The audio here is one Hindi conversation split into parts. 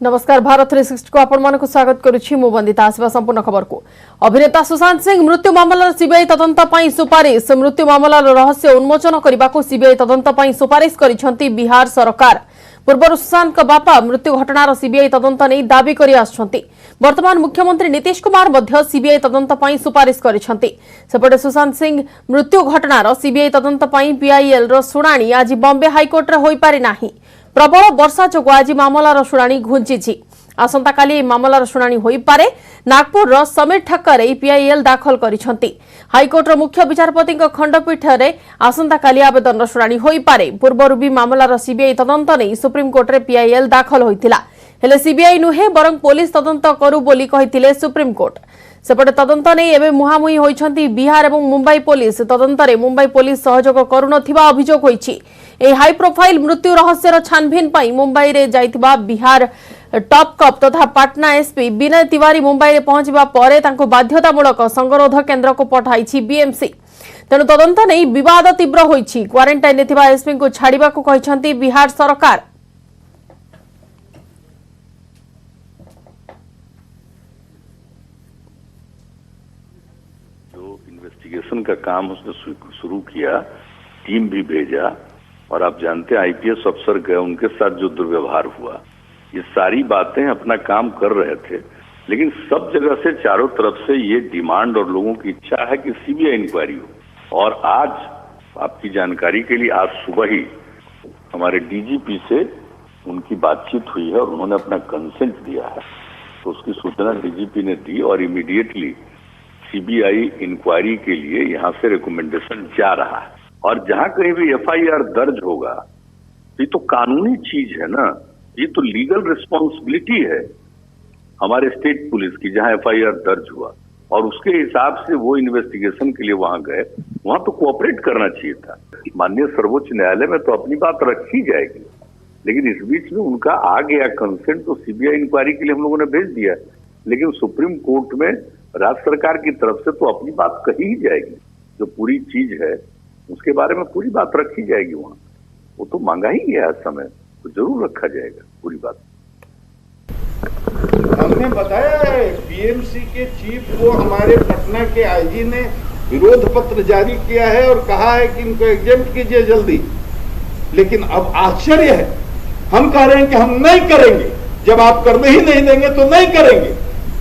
नमस्कार भारत 360 को आपण मानक स्वागत करुछि मु वंदिता आसवा संपूर्ण खबर को। अभिनेता सुशांत सिंह मृत्यु मामलार सीबीआई तदंत पई सुपारिश मृत्यु मामलार रहस्य उन्मोचन करने को सीबीआई तदंत पई सुपारिश करिसेंती बिहार सरकार। पूर्व सुशांत का बापा मृत्यु घटनार सीबीआई तदंत नहीं दाबी करि आछंती। वर्तमान मुख्यमंत्री नीतीश कुमार मध्य सीबीआई तदंत पई सुपारिश करिसेंती। सेपटे सुशांत सिंह मृत्यु घटनार सीबीआई तदंत पई पीआईएल रो सुनानी आज बॉम्बे हाईकोर्ट रे होई पारि नाही। प्रबल वर्षा जोगु आज मामलार शुणाणी घुंची। आसंता काली मामलार शुणाणी होई पारे। नागपुर रो समीर ठक्कर पीआईएल दाखल करिसेंती। हाईकोर्ट रो मुख्य विचारपति खंडपीठ रे आसंता काली आवेदन शुणाणी होई पारे। पूर्वरु भी मामलार सीबीआई तदंत नहीं सुप्रीम कोर्ट रे पीआईएल दाखल होइतिला। हेले सीबीआई नुहे बरं पुलिस तदंत करू बोली कहिथिले सुप्रीम कोर्ट। सेपटे तदंत नहीं एवं मुहांमुही होइछंती बिहार एवं मुंबई पुलिस। तदंतरे मुंबई पुलिस सहयोग करुनथिबा अभियोग होइछि। ए हाई प्रोफाइल मृत्यु रहस्यर छानभिन पई मुंबई रे जाइतिबा बिहार टॉप कप तथा पाटना एसपी विनय तिवारी मुंबई रे पहुंचबा परे तांको बाध्यतामूलक संगरोध केन्द्र को पठाइछि बीएमसी। तेणु तदंत नहीं विवाद तीव्र होइछि। क्वारंटाइन थिबा एसपी को छाड़िबा को कहिसंती बिहार सरकार। इन्वेस्टिगेशन का काम उसने शुरू किया, टीम भी भेजा और आप जानते हैं आईपीएस अफसर गए, उनके साथ जो दुर्व्यवहार हुआ, ये सारी बातें अपना काम कर रहे थे। लेकिन सब जगह से चारों तरफ से ये डिमांड और लोगों की इच्छा है कि सीबीआई इंक्वायरी हो। और आज आपकी जानकारी के लिए आज सुबह ही हमारे डीजीपी से उनकी बातचीत हुई है और उन्होंने अपना कंसेंट दिया है। तो उसकी सूचना डीजीपी ने दी और इमीडिएटली सीबीआई इंक्वायरी के लिए यहाँ से रिकमेंडेशन जा रहा है। और जहां कहीं भी एफआईआर दर्ज होगा, ये तो कानूनी चीज है ना, ये तो लीगल रिस्पॉन्सिबिलिटी है हमारे स्टेट पुलिस की। जहां एफआईआर दर्ज हुआ और उसके हिसाब से वो इन्वेस्टिगेशन के लिए वहां गए, वहां तो कोऑपरेट करना चाहिए था। माननीय सर्वोच्च न्यायालय में तो अपनी बात रखी जाएगी, लेकिन इस बीच में उनका आ गया कंसेंट, तो सीबीआई इंक्वायरी के लिए हम लोगों ने भेज दिया। लेकिन सुप्रीम कोर्ट में राज्य सरकार की तरफ से तो अपनी बात कही ही जाएगी। जो पूरी चीज है उसके बारे में पूरी बात रखी जाएगी। वहां वो तो मांगा ही गया है समय, तो जरूर रखा जाएगा पूरी बात। हमने बताया है बीएमसी के चीफ को हमारे पटना के आईजी ने विरोध पत्र जारी किया है और कहा है कि इनको एग्जेम्प्ट कीजिए जल्दी। लेकिन अब आश्चर्य है, हम कह रहे हैं कि हम नहीं करेंगे। जब आप करने ही नहीं देंगे तो नहीं करेंगे।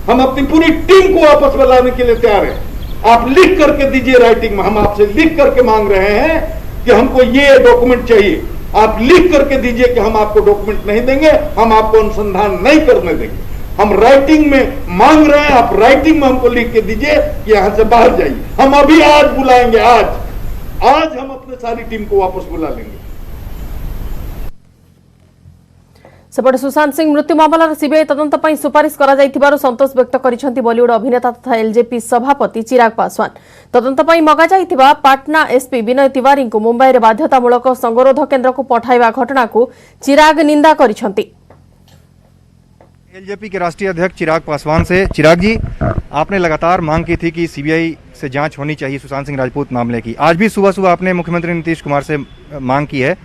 हम अपनी पूरी टीम को वापस बुलाने के लिए तैयार हैं। आप लिख करके दीजिए राइटिंग में। हम आपसे लिख करके मांग रहे हैं कि हमको ये डॉक्यूमेंट चाहिए। आप लिख करके दीजिए कि हम आपको डॉक्यूमेंट नहीं देंगे, हम आपको अनुसंधान नहीं करने देंगे। हम राइटिंग में मांग रहे हैं, आप राइटिंग में हमको लिख के दीजिए कि यहां से बाहर जाइए। हम अभी आज बुलाएंगे, आज हम अपने सारी टीम को वापस बुला लेंगे। सेपटे सुशांत सिंह मृत्यु मामलार सीबीआई तदंत पई सुपारिश करा जाइथिबारु संतोष व्यक्त करिसेंती बॉलीवुड अभिनेता तथा एलजेपी सभापति चिराग पासवान। तदंत पई मगा जाइथिबा पाटना एसपी विनय तिवारी को मुंबई रे बाध्यतामूलक संगरोध केन्द्र को पठाइबा घटना को चिराग निंदा करिसेंती। एलजेपी के राष्ट्रीय अध्यक्ष चिराग पासवान से, चिराग जी, आपने लगातार मांग की थी कि सीबीआई से जांच होनी चाहिए सुशांत सिंह राजपूत मामले की। आज भी सुबह सुबह आपने मुख्यमंत्री नीतीश कुमार से मांग की है,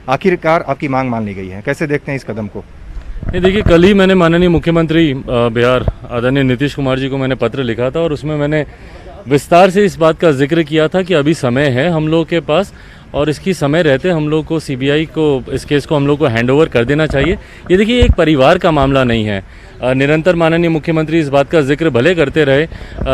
आखिरकार आपकी मांग मान ली गई है। कैसे देखते हैं इस कदम को? ये देखिए, कल ही मैंने माननीय मुख्यमंत्री बिहार आदरणीय नीतीश कुमार जी को मैंने पत्र लिखा था और उसमें मैंने विस्तार से इस बात का जिक्र किया था कि अभी समय है हम लोग के पास और इसकी समय रहते हम लोग को सीबीआई को इस केस को हम लोग को हैंडओवर कर देना चाहिए। ये देखिए, एक परिवार का मामला नहीं है। निरंतर माननीय मुख्यमंत्री इस बात का जिक्र भले करते रहे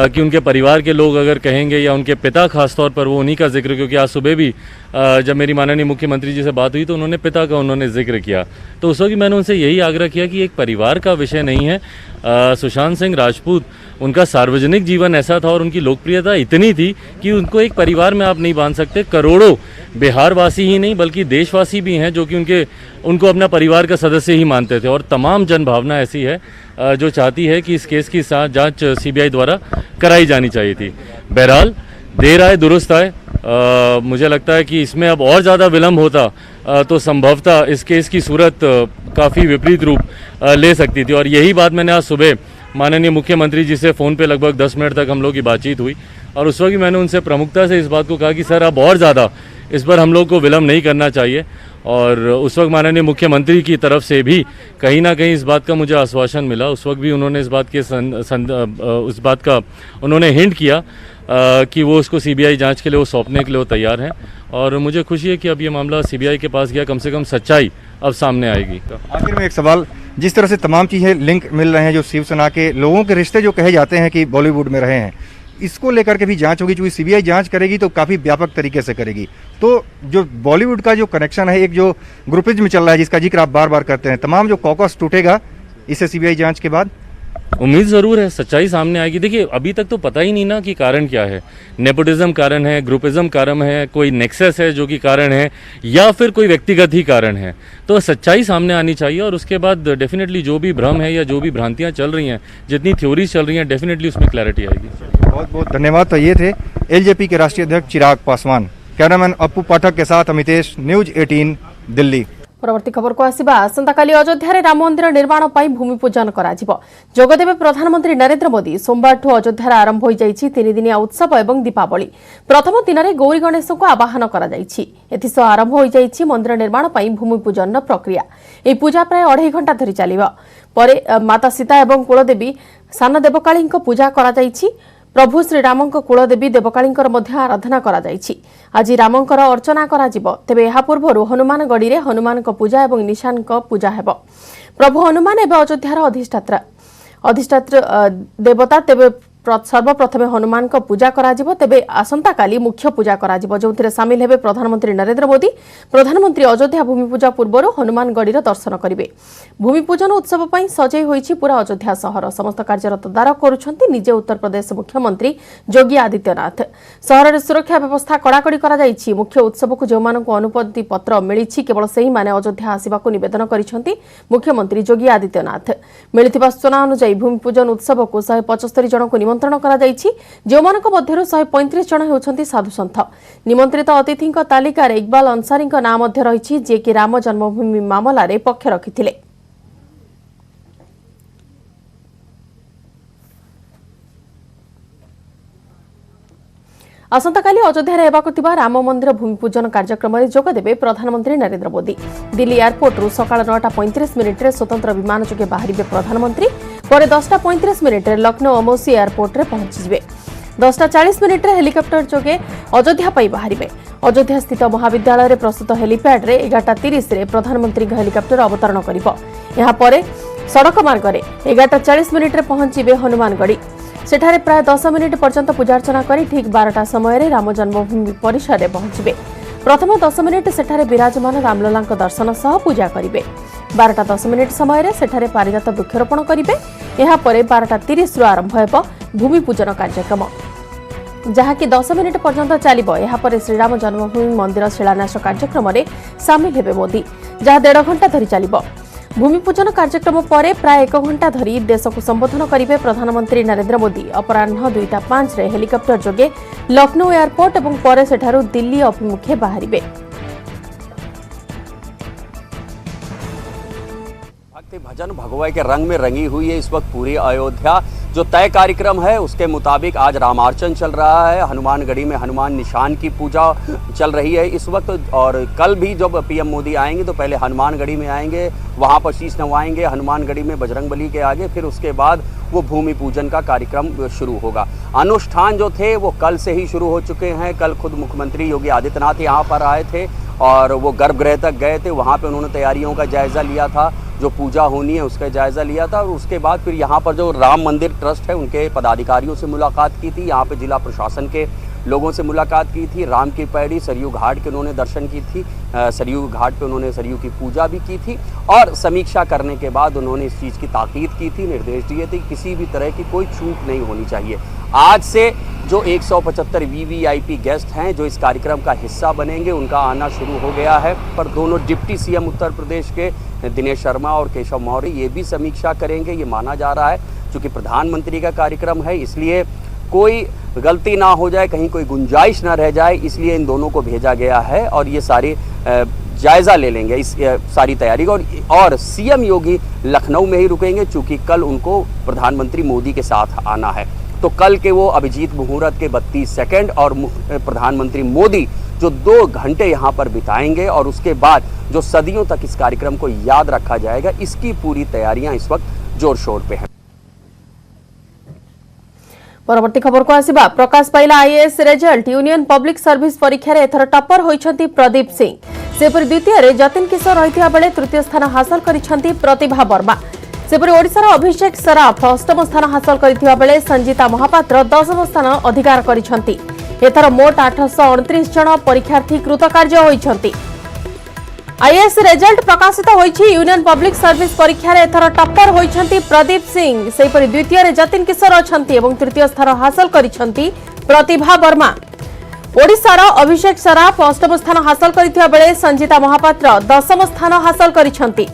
कि उनके परिवार के लोग अगर कहेंगे या उनके पिता खासतौर पर, वो उन्हीं का जिक्र, क्योंकि आज सुबह भी जब मेरी माननीय मुख्यमंत्री जी से बात हुई तो उन्होंने पिता का उन्होंने जिक्र किया। तो उस वक्त मैंने उनसे यही आग्रह किया कि एक परिवार का विषय नहीं है। सुशांत सिंह राजपूत, उनका सार्वजनिक जीवन ऐसा था और उनकी लोकप्रियता इतनी थी कि उनको एक परिवार में आप नहीं बांध सकते। करोड़ों बिहारवासी ही नहीं बल्कि देशवासी भी हैं जो कि उनको अपना परिवार का सदस्य ही मानते थे और तमाम जनभावना ऐसी है जो चाहती है कि इस केस की जांच सीबीआई द्वारा कराई जानी चाहिए थी। बहरहाल देर आए दुरुस्त आए। मुझे लगता है कि इसमें अब और ज़्यादा विलम्ब होता तो संभवतः इस केस की सूरत काफ़ी विपरीत रूप ले सकती थी। और यही बात मैंने आज सुबह माननीय मुख्यमंत्री जी से फ़ोन पे लगभग 10 मिनट तक हम लोग की बातचीत हुई और उस वक्त मैंने उनसे प्रमुखता से इस बात को कहा कि सर अब और ज़्यादा इस पर हम लोग को विलम्ब नहीं करना चाहिए। और उस वक्त माननीय मुख्यमंत्री की तरफ से भी कहीं ना कहीं इस बात का मुझे आश्वासन मिला, उस वक्त भी उन्होंने इस बात का उन्होंने हिंट किया कि वो उसको सीबीआई जांच के लिए वो सौंपने के लिए वो तैयार हैं। और मुझे खुशी है कि अब ये मामला सीबीआई के पास गया, कम से कम सच्चाई अब सामने आएगी। आखिर में एक सवाल, जिस तरह से तमाम चीज़ें लिंक मिल रहे हैं, जो शिवसेना के लोगों के रिश्ते जो कहे जाते हैं कि बॉलीवुड में रहे हैं, इसको लेकर के भी जांच होगी, क्योंकि सीबीआई जांच करेगी तो काफ़ी व्यापक तरीके से करेगी। तो जो बॉलीवुड का जो कनेक्शन है, एक जो ग्रुपिज्म चल रहा है जिसका जिक्र आप बार बार करते हैं, तमाम जो कॉकस टूटेगा इससे सीबीआई जांच के बाद? उम्मीद ज़रूर है, सच्चाई सामने आएगी। देखिए अभी तक तो पता ही नहीं ना कि कारण क्या है, नेपोटिज्म कारण है, ग्रुपिज्म कारण है, कोई नेक्सस है जो कि कारण है, या फिर कोई व्यक्तिगत ही कारण है। तो सच्चाई सामने आनी चाहिए और उसके बाद डेफिनेटली जो भी भ्रम है या जो भी भ्रांतियां चल रही हैं, जितनी थ्योरीज चल रही हैं, डेफिनेटली उसमें क्लैरिटी आएगी। बहुत बहुत धन्यवाद। तो ये थे एलजेपी के राष्ट्रीय अध्यक्ष चिराग पासवान। कैमरामैन अप्पू पाठक के साथ अमितेश, न्यूज 18 दिल्ली। परवर्ती खबर को आसिबा। आसंताकाली अयोध्या राम मंदिर निर्माण पर भूमि पूजन जोगदेवे प्रधानमंत्री नरेंद्र मोदी। सोमवार अयोध्या आरंभ हो जाइछि 3 दिनिया उत्सव एवं दीपावली। प्रथम दिन में गौरी गणेश को आवाहन कर आरंभ हो जाइछि मंदिर निर्माण पर भूमि पूजन प्रक्रिया। यह पूजा प्राय 2.5 घंटा धरी चलिब। परे माता सीता एवं कुलदेवी सान देवकाली पूजा करा जाइछि। प्रभु श्रीराम कुलदेवी देवकाली आराधना करा जाइछि। आज रामंकर अर्चना करा जिवो। तेबे एहा पूर्व हनुमानगढ़ी रे हनुमान पूजा एवं निशान पूजा हेबो। प्रभु हनुमान एवं अयोध्यार अधिष्ठात्र देवता। तेबे सर्वप्रथमे हनुमान पूजा करा जिवो। तेबे आसंता काली मुख्य पूजा करा जिवो, जोंथिरे शामिल हेबे प्रधानमंत्री नरेंद्र मोदी। प्रधानमंत्री अयोध्या भूमि पूजा पूर्व हनुमानगढ़ी दर्शन करिवे। भूमि पूजन उत्सव पई सजई होईछि पूरा अयोध्या सहर। समस्त कार्यर तदारख करुछंती निजे उत्तर प्रदेश मुख्यमंत्री योगी आदित्यनाथ। सहर रे सुरक्षा व्यवस्था कड़ाकड़ी करा जाइछि। मुख्य उत्सव को जो मानक अनुमति पत्र मिलिछि केवल सेही माने अयोध्या आसिबाकू निवेदन करिछंती मुख्यमंत्री योगी आदित्यनाथ। मिलिथिबा सूचना अनुसार भूमि पूजन उत्सव को 175 जन को निमंत्रण करा जाइछि। जोमानक मध्यरु 135 जन हेउछंती साधु संत। निमंत्रित अतिथिंक तालिका रे इकबाल अंसारींक नाम मध्य रहिछि, जे कि राम जन्मभूमि मामला रे पक्ष रखिथिले। आसंताकाली अयोध्या हेबाकु थिबा राम मंदिर भूमि पूजन कार्यक्रम में जोगदेवे प्रधानमंत्री नरेंद्र मोदी। दिल्ली एयरपोर्ट रु सकाळ 9:35 रे स्वतंत्र विमान जोगे बाहरिबे प्रधानमंत्री। पर 10:35 रे लखनऊ अमौसी एयरपोर्ट रे पहुंचीबे। 10:40 रे हेलिकॉप्टर जोगे अयोध्या पई बाहरिबे। अयोध्या स्थित महाविद्यालय रे प्रस्तुत हेलीपैड रे 11:30 रे प्रधानमंत्री हेलिकॉप्टर अवतरण करिबो। यहाँ पर सड़क मार्ग रे 11:40 रे पहुंचीबे हनुमानगढ़ी। सेठारे प्राय 10 मिनिट पर्यंत पूजार्चना करी ठीक 12टा समय राम जन्मभूमि परिसर में पहुंचे। प्रथम 10 मिनिट सेठारे विराजमान रामलला दर्शन सह पूजा करेंगे। 12:10 समय सेठारे पारिजात वृक्षरोपण करेंगे। यापर 12:30 आरंभ हो भूमि पूजन कार्यक्रम, जहाँकि 10 मिनिट पर्यंत चलिब। यापर श्रीराम जन्मभूमि मंदिर शिलान्यास कार्यक्रम में सामिल हेबे मोदी, जहाँ 1.5 घंटा धरी चलिब। भूमि पूजन कार्यक्रम पर प्राय 1 घंटा धरी देश को संबोधन करेंगे प्रधानमंत्री नरेंद्र मोदी। अपराह्न 2:05 रे हेलिकॉप्टर जोगे लखनऊ एयरपोर्ट और पर सेठारु दिल्ली अभिमुखे बाहरिबे। भक्ति भजन भगवाई के रंग में रंगी हुई है इस वक्त पूरी अयोध्या। जो तय कार्यक्रम है उसके मुताबिक आज रामार्चन चल रहा है। हनुमानगढ़ी में हनुमान निशान की पूजा चल रही है इस वक्त। और कल भी जब पीएम मोदी आएंगे तो पहले हनुमानगढ़ी में आएंगे, वहां पर शीश नवाएंगे हनुमानगढ़ी में बजरंगबली के आगे। फिर उसके बाद वो भूमि पूजन का कार्यक्रम शुरू होगा। अनुष्ठान जो थे वो कल से ही शुरू हो चुके हैं। कल खुद मुख्यमंत्री योगी आदित्यनाथ यहाँ पर आए थे और वो गर्भगृह तक गए थे। वहाँ पे उन्होंने तैयारियों का जायज़ा लिया था, जो पूजा होनी है उसका जायज़ा लिया था। और उसके बाद फिर यहाँ पर जो राम मंदिर ट्रस्ट है उनके पदाधिकारियों से मुलाकात की थी। यहाँ पे जिला प्रशासन के लोगों से मुलाकात की थी। राम की पैड़ी सरयू घाट के उन्होंने दर्शन की थी। सरयू घाट पे उन्होंने सरयू की पूजा भी की थी। और समीक्षा करने के बाद उन्होंने इस चीज़ की ताकीद की थी, निर्देश दिए थे किसी भी तरह की कोई चूक नहीं होनी चाहिए। आज से जो 175 वीवीआईपी गेस्ट हैं जो इस कार्यक्रम का हिस्सा बनेंगे उनका आना शुरू हो गया है। पर दोनों डिप्टी सीएम उत्तर प्रदेश के दिनेश शर्मा और केशव मौर्य ये भी समीक्षा करेंगे। ये माना जा रहा है क्योंकि प्रधानमंत्री का कार्यक्रम है, इसलिए कोई गलती ना हो जाए, कहीं कोई गुंजाइश ना रह जाए, इसलिए इन दोनों को भेजा गया है। और ये सारी जायज़ा ले लेंगे इस सारी तैयारी का। और सीएम योगी लखनऊ में ही रुकेंगे चूँकि कल उनको प्रधानमंत्री मोदी के साथ आना है। तो कल के वो अभिजीत मुहूर्त के 32 सेकंड और प्रधानमंत्री मोदी जो 2 घंटे यहाँ पर बिताएंगे और उसके बाद जो सदियों तक इस कार्यक्रम को याद रखा जाएगा, इसकी पूरी तैयारियां इस वक्त जोर शोर पे हैं। परवर्ती खबर को आसिबा प्रकाश पाइला IAS result union public service परीक्षा रे एथर टप्पर होइछंती प्रदीप सिंह। सेपरि द्वितीय रे जतिन किशोर रहिथिया बेले तृतीय स्थान हासिल करिछंती प्रतिभा वर्मा। सेपरि ओडिशार अभिषेक सराफ अष्टम स्थान हासिल करिथिया बेले संजीता महापात्र 10म स्थान अधिकार करिछंती। एथर मोट 829 जन परीक्षार्थी कृतकार्य होइछंती। आईएएस रिजल्ट प्रकाशित होइछि। यूनियन पब्लिक सर्विस परीक्षा रे एथर टप्पर होइछंती प्रदीप सिंह। सेपरि द्वितीय रे जतिन किशोर अछंती एवं तृतीय स्थान हासिल करिछंती प्रतिभा वर्मा। ओडिशार अभिषेक सराफ अष्टम स्थान हासिल करिथिया बेले संजीता महापात्र 10म स्थान हासिल करिछंती।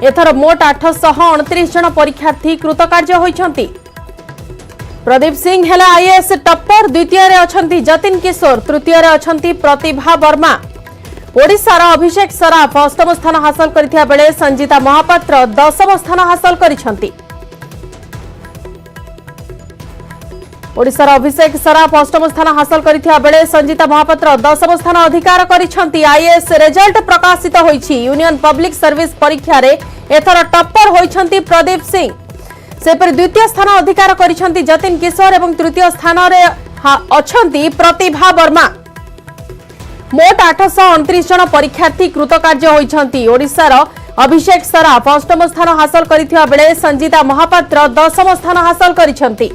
एथर मोट 829 जन परीक्षार्थी कृतकार्य होइछंती। प्रदीप सिंह हेला आईएएस टप्पर। द्वितीय रे अछंती जतिन किशोर, तृतीय रे अछंती प्रतिभा वर्मा। ओडिशार अभिषेक सराफ अष्टम स्थान हासिल करिथिया बेले संजीता महापात्र 10म स्थान हासिल करिछंती। ओडिशार अभिषेक सराफ अष्टम स्थान हासिल करिथिया बेले संजीता महापात्र 10म स्थान अधिकार करिछंती। आईएएस रिजल्ट प्रकाशित होइछि। यूनियन पब्लिक सर्विस परीक्षा रे एथर टप्पर होइछंती प्रदीप सिंह। सेपरि द्वितीय स्थान अधिकार करिछंती जतिन किशोर एवं तृतीय स्थान रे अछंती प्रतिभा वर्मा। मोट 829 जन परीक्षार्थी कृतकार्य होइछंती। ओडिशार अभिषेक सराफ अष्टम स्थान हासिल करिथिया बेले संजीता महापात्र 10म स्थान हासिल करिछंती।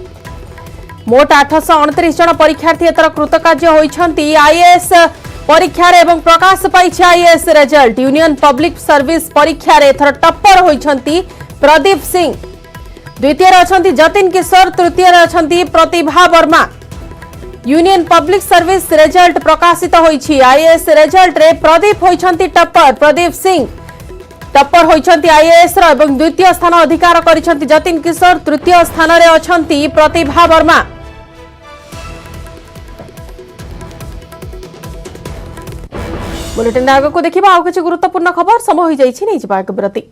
मोट 829 जन परीक्षार्थी एतर कृतकार्य होइछंती। आईएएस परीक्षा रे एवं प्रकाश पाइछि IAS result. Union public service परीक्षा रे एथर टप्पर होइछंती प्रदीप सिंह। द्वितीय रे अछंती जतिन किशोर, तृतीय रे अछंती Pratibha Verma. Union public service result प्रकाशित होइछि। आईएएस रिजल्ट रे प्रदीप होइछंती टप्पर। प्रदीप सिंह टप्पर होइछंती आईएएस रो एवं द्वितीय स्थान अधिकार करिछंती जतिन किशोर, तृतीय स्थान रे अछंती प्रतिभा वर्मा। बुलेटिन आगो को देखिबा आउ किछि गुरुत्वपूर्ण खबर। समय होई जाइछि नै जिबा एक विरति।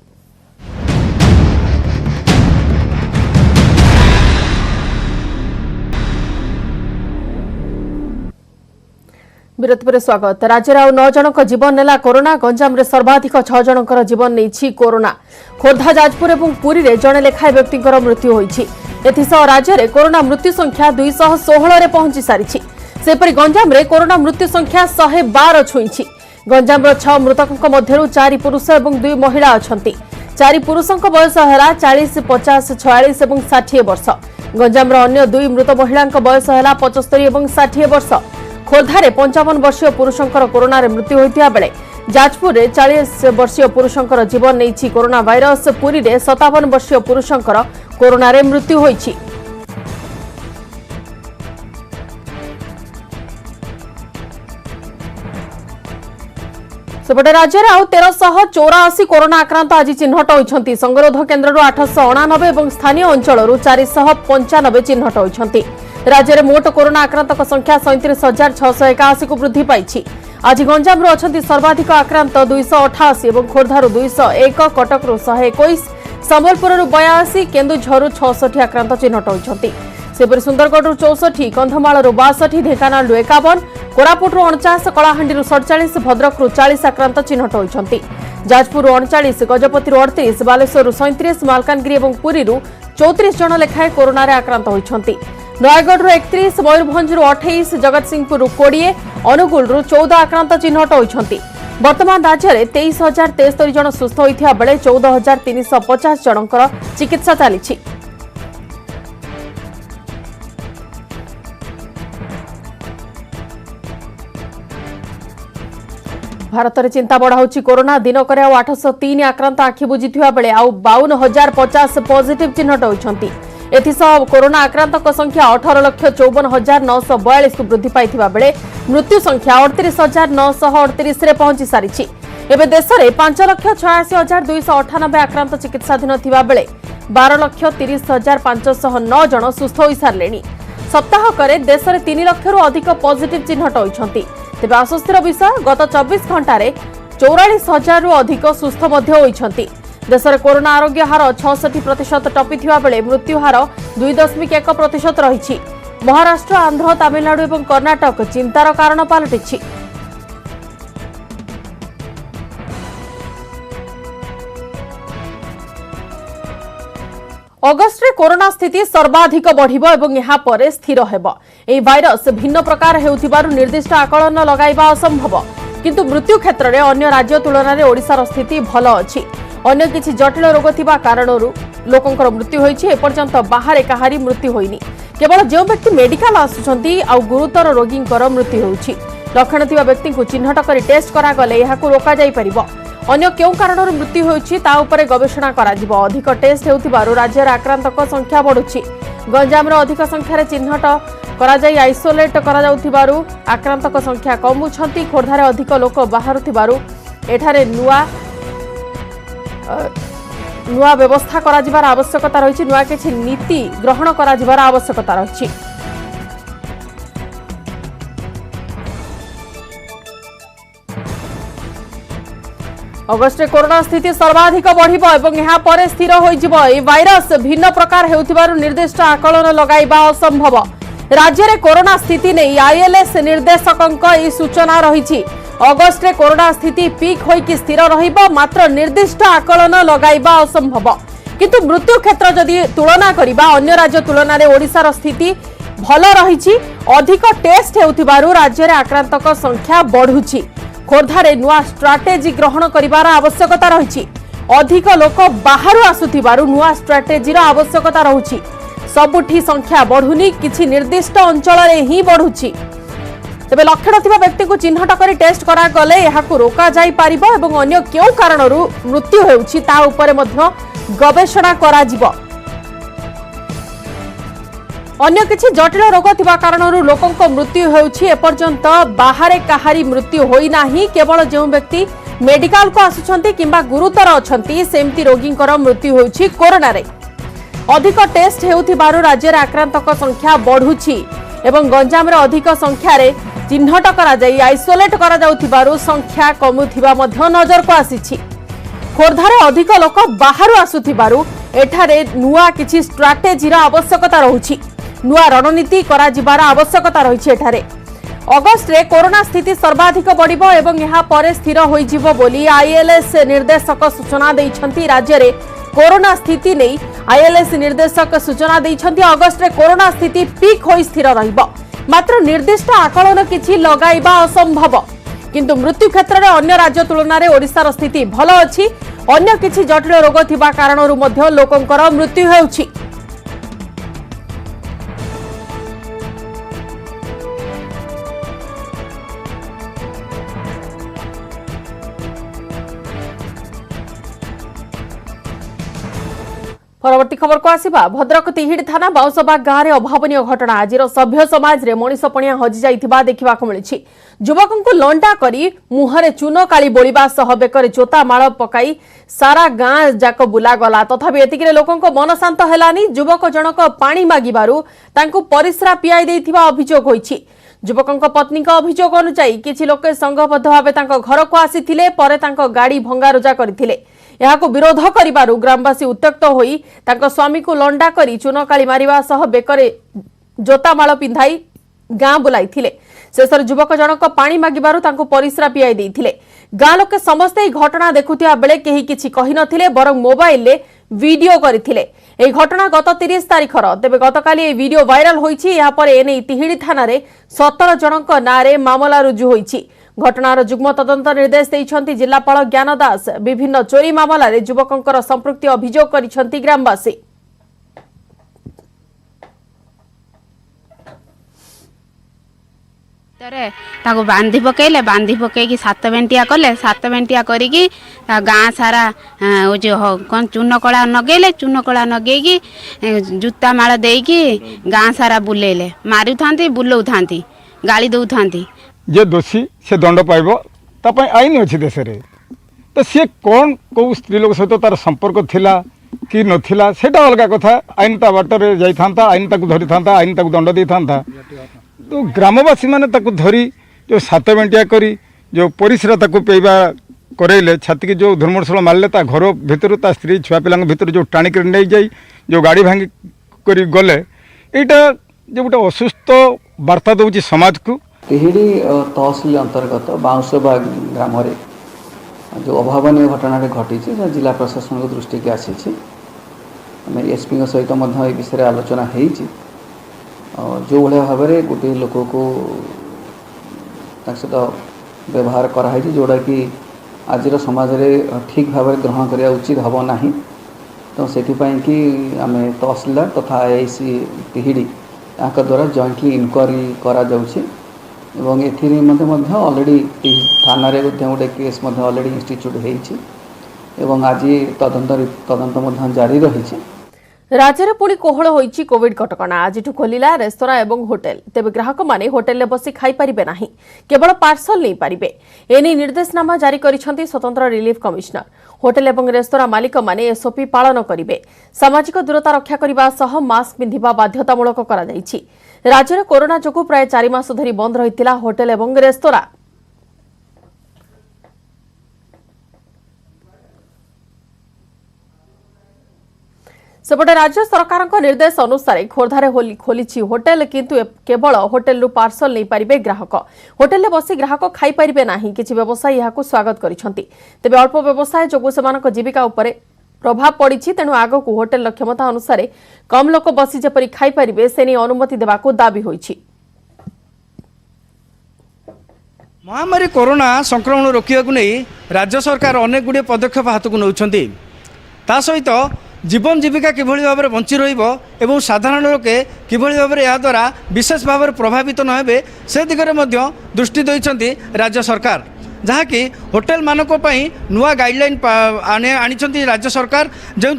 विरति पर स्वागत। राज्य आउ 9 जनक जीवन नेला कोरोना। गंजाम रे सर्वाधिक 6 जनकर जीवन नेछि कोरोना। खोर्धा, जाजपुर एवं पुरी रे जणे लेखाय व्यक्तिकर मृत्यु होइछि। एथिसह राज्य रे कोरोना मृत्यु संख्या 216 रे पहुंची सारिछि। सेपरि गंजाम रे कोरोना मृत्यु संख्या 112 छुइछि। गंजाम रो 6 मृतकक मध्यरु 4 पुरुष एवं 2 महिला अछंती। 4 पुरुषक बयस हेला 40, 50, 46 एवं 60 वर्ष। गंजाम रो अन्य 2 मृत महिलांक बयस हेला 75 एवं 60 वर्ष। खोर्धारे 55 वर्षीय पुरुषंकर कोरोना रे मृत्यु होइतिया बेले जाजपुर रे 40 वर्षीय पुरुषंकर जीवन नेछि कोरोना भाइरस। पुरी रे 57 वर्षीय पुरुषंकर कोरोना रे मृत्यु होइछि। सेपटे राज्य में आउ 1384 कोरोना आक्रांत आज चिन्हट होइछंती। संगरोध केन्द्र 889 और स्थानीय अंचल 495 चिन्हट होइछंती। राज्य में मोट कोरोना आक्रांतक संख्या 37,681 को वृद्धि पाई। आज गंजाम अच्छा सर्वाधिक आक्रांत 288 और खोर्धार 201, कटक 121, संबलपुर 82, केन्दुझर 66 आक्रांत चिन्हट होइछंती। सेपरि सुंदरगढ़ 64, कंधमाल 62, ढेंकानाल 51, कोरापुट 49, कलाहांडी 47, भद्रक 40 आक्रांत चिन्हट होइछंती। जाजपुर 39, गजपति 38, बालेश्वर 37, मालकानगिरी और पुरी 34 जन लेखाएं कोरोना रे आक्रांत होइछंती। नयागढ़ 31, मयूरभंज 28, जगतसिंहपुर 20, अनुगुल 14 आक्रांत चिन्हट होइछंती। वर्तमान राज्य में 23,073 जन सुस्थ होइथिया बेले 14,350 जनकर चिकित्सा चलिछि। भारत में चिंता बढ़ाऊँ कोरोना। दिनक 803 आक्रांत आखि बुझीथिया बेले आउ 52,050 पॉजिटिव चिन्हट होइछंती। एथिसह कोरोना आक्रांतक संख्या 18,54,942 को वृद्धि पाइथिबा बेले मृत्यु संख्या 38,938 रे पहुंची सारिछि। एबे देश में 5,86,298 आक्रांत चिकित्साधीन थिबा बेले 12,30,509 जन सुस्थ होई सारलेनी। सप्ताहकरे देश में 3 लाख अधिक पॉजिटिव चिन्हट होइछंती। तेबे आश्वस्तिर विषय गत 24 घंटे 44,000 अधिक सुस्थ मध्य होइछंती। देश में कोरोना आरोग्य हार 66% टपिथिबा बेले मृत्यु हार 2.1% रहिछि। महाराष्ट्र, आंध्र, तमिलनाडु और कर्नाटक चिंतार कारण पलटिछि। अगस्ट रे कोरोना स्थिति सर्वाधिक बढ़िबो एवं यहाँ पर स्थिर हेबो। एही भाइरस भिन्न प्रकार हेउथिबारु निर्दिष्ट आकलन लगाइबा असंभव, किंतु मृत्यु क्षेत्र में अन्य राज्य तुलन में ओडिशार स्थिति भल अछि। अन्य किछि जटिल रोग थिबा कारणरू लोकंकर मृत्यु होईछि। एपर्यंत बाहर काहारी मृत्यु होईनी। केवल जो व्यक्ति मेडिकल आसुछंती आ गुरुतर रोगींकर मृत्यु होउछि। लक्षण थिबा व्यक्ति को चिन्हट करी टेस्ट करा गले एहाकु रोका जाई परिबो। अन्य केउ कारणरू मृत्यु होउछि ता उपरे गवेषणा करा जिवो। अधिक टेस्ट हेउथिबारु राज्यर आक्रांतक संख्या बढ़ुछि। गंजाम रे अधिक संख्या रे चिन्हट करा जाई आइसोलेट करा जाउथिबारु आक्रांतक संख्या कमुछंती। खोर्धारे अधिक लोक बाहरुथिबारु एठारे नुआ व्यवस्था करा जिबार आवश्यकता रहिछि। नुआ किछि नीति ग्रहण करा जिबार आवश्यकता रहिछि। अगस्ट रे कोरोना स्थिति सर्वाधिक बढ़िबो एवं यहाँ पर स्थिर होइजिबो। ए भाइरस भिन्न प्रकार हेउथिबारु निर्दिष्ट आकलन लगाइबा असंभव। राज्य रे कोरोना स्थिति नै आईएलएस निर्देशकंक ए सूचना रहिछि। अगस्ट रे कोरोना स्थिति पीक होइकि स्थिर रहिबो, मात्र निर्दिष्ट आकलन लगाइबा असंभव। किंतु मृत्यु क्षेत्र जदि तुलना करिबा अन्य राज्य तुलना रे ओडिशार स्थिति भल रहिछि। अधिक टेस्ट हेउथिबारु राज्य रे आक्रांतक संख्या बढ़ुछि। खोर्धारे नुआ स्ट्राटेजी ग्रहण करिबार आवश्यकता रहिछि। अधिक लोक बाहरु आसुथिबारु नुआ स्ट्राटेजीर आवश्यकता रहुछि। सबुठी संख्या बढ़ुनी, किछि निर्दिष्ट अंचल रे ही बढ़ुछि। तेबे लक्षण थिबा व्यक्ति को चिन्हट करी टेस्ट करा गले एहाकु रोका जाई पारिबो एवं अन्य केउ कारणरू मृत्यु हेउछि ता उपरे मध्य गवेषणा करा जिवो। अन्य किछि जटिल रोग थिबा कारणरू लोकंक मृत्यु हेउछि। एपर्यंत बाहरे काहारी मृत्यु होई नाही। केवल जो व्यक्ति मेडिकल को आसुछंती किंबा गुरुतर अछंती सेमती रोगींकर मृत्यु हेउछि। कोरोना रे अधिक टेस्ट हेउथिबारु राज्य रे आक्रांतक संख्या बढ़ुछि एवं गंजाम रे अधिक संख्या रे चिन्हट करा जाई आइसोलेट करा जाउथिबारु संख्या कमुथिबा मध्य नजर को आसीछि। खोर्धारे अधिक लोक बाहरु आसुथिबारु एठारे नुआ किछि स्ट्राटेजीर आवश्यकता रहुछि। नुआ रणनीति करा जिबार आवश्यकता रहिछि। एठारे अगस्ट रे कोरोना स्थिति सर्वाधिक बढ़िबो एवं यहाँ पर स्थिर होइजिबो बोली आईएलएस निर्देशक सूचना दैछंती। राज्य रे कोरोना स्थिति नै आईएलएस निर्देशक सूचना दैछंती। अगस्ट रे कोरोना स्थिति पीक होई स्थिर रहिबो, मात्र निर्दिष्ट आकलन किछि लगाइबा असंभव। किंतु मृत्यु क्षेत्र में अन्य राज्य तुलन में ओडिशार स्थिति भल अछि। अन्य किछि जटिल रोग थिबा कारणरू मध्य लोकंकर मृत्यु हेउछि। परवर्ती खबर को आसिबा। भद्रक तिहिड़ थाना बाउसबाग गाँव में अभावनीय घटना। आज सभ्य समाज रे मनीष पणिया हजि जाइथिबा देखिबाकु मिलिछि। युवकंकु लंडा करी मुहरे चून काली बोलिबा सह बेकरे जोता माळ पकाई सारा गाँ जाक बुला गला। तथापि एतिकिरे लोकंको मन शांत हेलानी। युवक जनक पानी मागिबारु तांकु परिस्रा पियाई देइथिबा अभियोग होइछि। युवकंक पत्नीक अभियोग अनुसार किछि लोक संघबद्ध भावे तांको घर को आसीथिले, परे तांको गाड़ी भंगारुजा करथिले। एहाको विरोध करिबारु ग्रामवासी उत्त्यक्त होई तांको स्वामी को लंडा करी चूनकाली मारिबा सह बेकरे जोतामाळ पिंधाई गाँ बुलाइथिले। शेषर युवक जनक पानी मागिबारु तांको परिस्रा पियाई देइथिले। गाँ लोके समस्ते घटना देखुथिया बेले केही किछि कहि नथिले, बरं मोबाइल रे वीडियो करथिले। एही घटना गत 30 तारिखर। तेबे गतकाली ए वीडियो वायरल होइछि। एहा पर एनै तिहिड़ी थाना रे 17 जनक नारे मामला रुजु होइछि। घटनार जुग्म तदंत निर्देश देइछंती जिल्लापाल ज्ञान दास। विभिन्न चोरी मामला रे युवकंकर संपृक्ति अभियोग करिछंती ग्रामवासी। ताको बांधी पकेले, बांधी पकईकि 7 बेंटिया कले, 7 बेंटिया करिकी गाँ सारा जो कौन चून कला नगेले, चून कला नगेकी जूता माଳ देकी गाँ सारा बुलेले, मारू थांती बुलाऊ थांती, गाली दऊ थांती। जे दोषी से दंड पाइब तापाई आईन अच्छी देश रे। तो सी कौन कौ स्त्री लोक सहित तार संपर्क थिला कि नथिला सेटा अलग कथा। आईन ता बाटर जाइथांता, आईन ताकु धरि थांता, आईन ताकु दंड दै थांता। तो ग्रामवासी माने ताकु धरी जो 7 बेंटिया करी जो परिस्रा ताकु पेइबा करेले, छाती की जो धर्मस्थल मारले ता घर भितर ता स्त्री छुआ पिलांग भितर जो टाणिक नहीं जाई जो गाड़ी भांगी करी गले, एटा जो गोटे असुस्थ वार्ता दउची समाज को। तिहिड़ी तहसिल अंतर्गत बाउंसबाग ग्राम जो अभावनीय घटना घटी जिला प्रशासन दृष्टि की आसी आम एसपी सहित ए विषय आलोचना हो जो भाया भाव में गोटे लोक को सहित व्यवहार कराई जोड़ा कि आज समाज में ठीक भाव में ग्रहण करने उचित हम ना तो से कि आम तहसीलदार तथा आईआईसी टिहिडी द्वारा जॉइंटली इनक्वारी करा ऑलरेडी थाना गोटे केस ऑलरेडी इंस्टीट्यूट हो आज तदंत जारी रही। राज्य में पुणी कोहल होईची कोविड कटकणा आज खोलिला रेस्तोरां एवं होटेल तेबे ग्राहक माने होटेल में बसी खाई पारिबे नाही केवल पार्सल नहीं पारिबे एने निर्देशनामा जारी करिसेंती स्वतंत्र रिलीफ कमिश्नर होटेल एवं रेस्तोरां मालिक माने एसओपी पालन करिबे सामाजिक दूरता रक्षा करबा सह मास्क पिंधिबा बाध्यतामूलक करा जायछि राज्य में कोरोना जोगु प्राय 4 मास धरी बंद रहितिला होटेल एवं रेस्तोरां। सेपटे राज्य सरकार निर्देश अनुसार खोर्धारे खोली होटेल किंतु केवल होटेल रु पार्सल नहीं पारिबे ग्राहक होटेल बसी ग्राहक खाई पारिबे नाही किछि व्यवसायी यहाकु स्वागत करिसंती तेबे अल्प व्यवसाय जोगु सेमानक जीविका उपरे प्रभाव पड़िछि तेणु आगकु होटेल क्षमता अनुसार कम लोक बसी जेपरि खाई पारिबे सेनी अनुमति देबाकु दाबी होइछि। महामारी कोरोना संक्रमण रोकने को नहीं राज्य सरकार अनेक गुड़े पदक्षेप हाथ को नौकरी ता सहित जीवन जीविका किभली भाव में बंची रही साधारण लोके किभली भाव में या द्वारा विशेष भाव में प्रभावित न हेबे से दिगरे मध्य दृष्टि दैछंती राज्य सरकार जहाँकि होटेल मानक नुआ गाइडलाइन आनी राज्य सरकार जो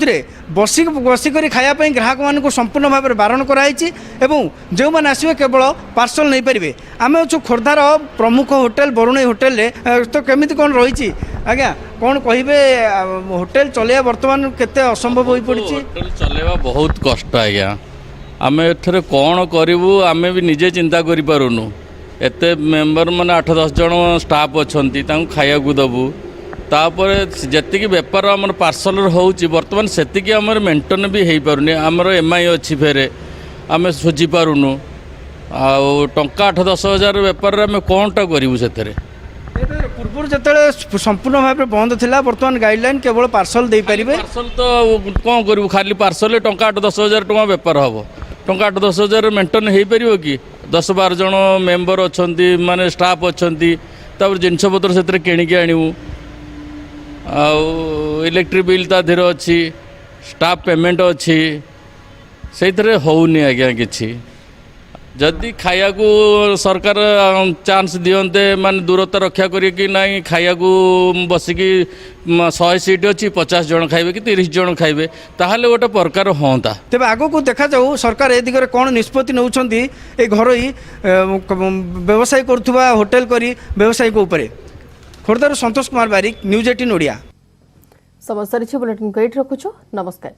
बसिक खायापी ग्राहक मानक संपूर्ण भाव में बारण कराई जो मैंने आसवे केवल पार्सल नहीं पारे आम अच्छु खोर्धार प्रमुख होटेल बरुणई होटेल तो केमी कौन रही आज्ञा कौन कहे होटेल चलैया बर्तमान केते असंभव हो पड़ी होटेल चलैया बहुत कष्ट आज्ञा आम एथरे कौन करूँ आम भी निजे चिंता करूँ एते मेंबर माने 8-10 जन स्टाफ अच्छी खाया दबू तापर जी बेपार आम पार्सल होची बर्तमान से आम मेंटेन भी हो पारे आमर एमआई अच्छी फेरे आम सुझी पारुनु टंका 8-10 हजार बेपार आम कौनटा करूँ से पूर्व जो संपूर्ण भाव में बंद थिला बर्तमान गाइडलाइन केवल पार्सल दे पारे पार्सल तो कौन करूँ खाली पार्सल टंका 8-10 हजार टका बेपार हम टंका 8-10 हजार मेंटेन हो पार कि 10-12 जन मेंबर अच्छा माने स्टाफ अच्छा जिनस पत्र से किणिकी आणु इलेक्ट्रिक बिल ता धीरे अच्छी स्टाफ पेमेंट अच्छी से होनी आज्ञा कि जदि खाया को सरकार चांस दियंते माने दूरता रक्षा करी ना खाया को बसिकी 100 सीट अच्छी 50 जन खाइबे कि 30 जन खाइबे ताहले गोटे प्रकार होता तेबे आगो को देखा जाऊ सरकार ए दिगरे कौन निष्पत्ति नौछंती ए घरोई व्यवसाय करथुवा होटेल करी व्यवसाय को ऊपर खोर्धार संतोष कुमार बारिक न्यूज 18 ओडिया समस्या बुलेटिन को एट रखुछु नमस्कार।